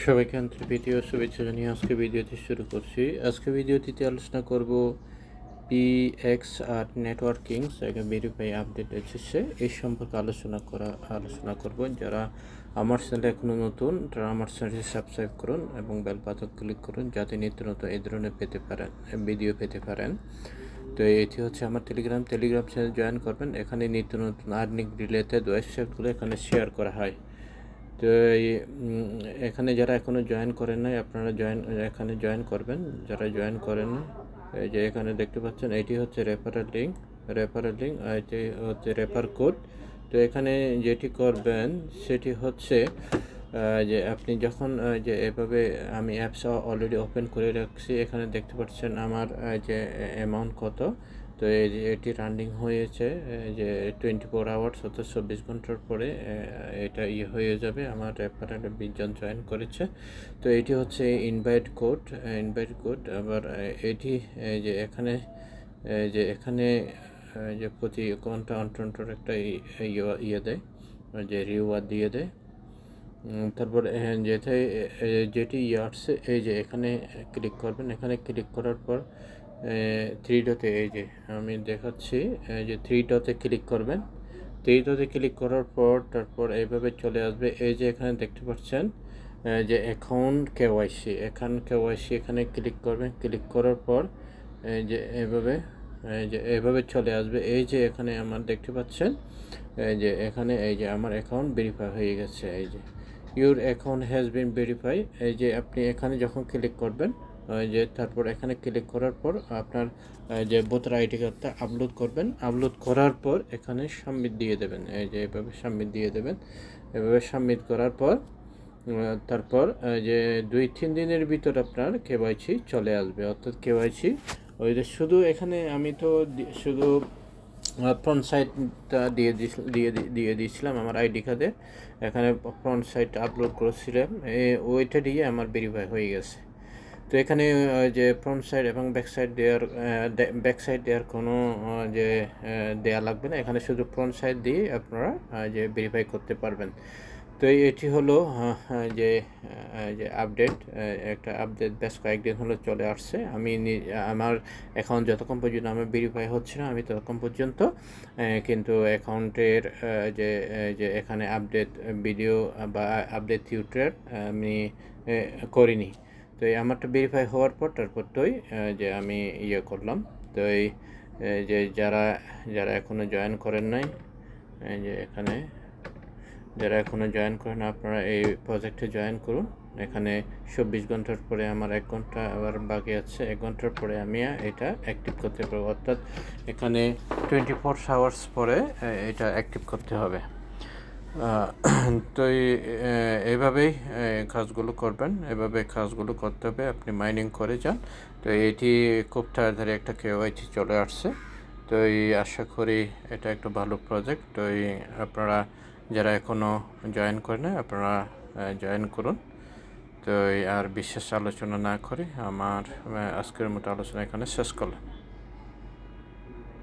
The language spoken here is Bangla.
সবাইকে আন্তরিক ভিডিও শুভেচ্ছা জানিয়ে আজকে ভিডিওটি শুরু করছি। আজকে ভিডিওটিতে আলোচনা করব PXR নেটওয়ার্কিং ভেরিফাই আপডেট এসেছে এই সম্পর্কে আলোচনা করব। যারা আমার চ্যানেলে এখনও নতুন তারা আমার চ্যানেলটি সাবস্ক্রাইব করুন এবং বেল বাটন ক্লিক করুন যাতে নিত্য নতুন এই ধরনের ভিডিও পেতে পারেন। তো এটি হচ্ছে আমার টেলিগ্রাম চ্যানেল জয়েন করবেন। এখানে নিত্য নতুন আর্নিং রিলেটেড ওয়েবসাইটগুলো এখানে শেয়ার করা হয়। তো এখানে যারা এখনও জয়েন করেন নাই আপনারা এখানে জয়েন করবেন। যারা জয়েন করেন না, এই যে এখানে দেখতে পাচ্ছেন এটি হচ্ছে রেফারেল লিঙ্ক, এটি হচ্ছে রেফার কোড। তো এখানে যেটি করবেন সেটি হচ্ছে যে আপনি যখন যে এভাবে আমি অ্যাপস অলরেডি ওপেন করে রাখছি, এখানে দেখতে পাচ্ছেন আমার যে অ্যামাউন্ট কত। তো এটি রানিং হয়েছে যে 24 আওয়ার্স অর্থাৎ 24 ঘন্টার পরে এটা হয়ে যাবে। আমার রেফারেলে 20 জন জয়েন করেছে। তো এটি হচ্ছে ইনভাইট কোড। আবার এটি এখানে যে প্রতি ঘন্টা অন্তর একটা দেয়, যে রিওয়ার্ড দিয়ে দেয়। তারপর যেটি আসছে এই যে এখানে ক্লিক করবেন। এখানে ক্লিক করার পর 3 ডটে এই যে আমি দেখাচ্ছি, যে 3 ডটে ক্লিক করবেন। 3 ডটে ক্লিক করার পর তারপর এইভাবে চলে আসবে। এই যে এখানে দেখতে পাচ্ছেন যে অ্যাকাউন্ট KYC, এখানে ক্লিক করবেন। ক্লিক করার পর যে এভাবে চলে আসবে। এই যে এখানে আমার দেখতে পাচ্ছেন যে এখানে এই যে আমার অ্যাকাউন্ট ভেরিফাই হয়ে গেছে। এই যে your account has been verify. এই যে আপনি এখানে যখন ক্লিক করবেন, যে তারপর এখানে ক্লিক করার পর আপনার যে ভোটার আইডি কার্ডটা আপলোড করবেন। আপলোড করার পর এখানে সাবমিট দিয়ে দেবেন। এই যে এভাবে সাবমিট দিয়ে দেবেন। এভাবে সাবমিট করার পর তারপর যে 2-3 দিনের ভিতর আপনার KYC চলে আসবে। অর্থাৎ KYC ওই যে শুধু এখানে আমি তো শুধু ফ্রন্ট সাইডটা দিয়ে দিয়েছিলাম আমার আইডি কার্ডে। এখানে ফ্রন্ট সাইড আপলোড করেছিলাম, ওইটা দিয়ে আমার ভেরিফাই হয়ে গেছে। তো এখানে যে ফ্রন্ট সাইড এবং ব্যাক সাইড দেওয়ার কোনো যে দেয়া লাগবে না। এখানে শুধু ফ্রন্ট সাইড দিয়ে আপনারা যে ভেরিফাই করতে পারবেন। তো এটি হলো যে আপডেট, একটা আপডেট বেশ কয়েকদিন হলো চলে আসছে। আমার অ্যাকাউন্ট যতক্ষণ পর্যন্ত আমার ভেরিফাই হচ্ছে না আমি ততক্ষণ পর্যন্ত কিন্তু অ্যাকাউন্টের যে এখানে আপডেট ভিডিও বা আপডেট টিউটোরিয়াল আমি করিনি। তো আমারটা ভেরিফাই হওয়ার পর তারপর যে আমি করলাম। তো যে যারা এখনও জয়েন করেন নাই, যে এখানে যারা এখনও জয়েন করেন আপনারা এই প্রজেক্টে জয়েন করুন। এখানে 24 ঘন্টার পরে আমার 1 ঘন্টা আবার বাকি আছে। 1 ঘন্টার পরে আমি এটা অ্যাক্টিভ করতে পারবো। অর্থাৎ এখানে 24 আওয়ার্স পরে এটা অ্যাক্টিভ করতে হবে। তো এইভাবেই কাজগুলো করবেন, এভাবে কাজগুলো করতে হবে। আপনি মাইনিং করে যান। তো এটি খুব তাড়াতাড়ি একটা KYC চলে আসছে। তো আশা করি এটা একটা ভালো প্রজেক্ট। তো আপনারা যারা এখনও জয়েন করেন আপনারা জয়েন করুন। তো আর বিশেষ আলোচনা না করে আমার আজকের মতো আলোচনা এখানে শেষ করলাম।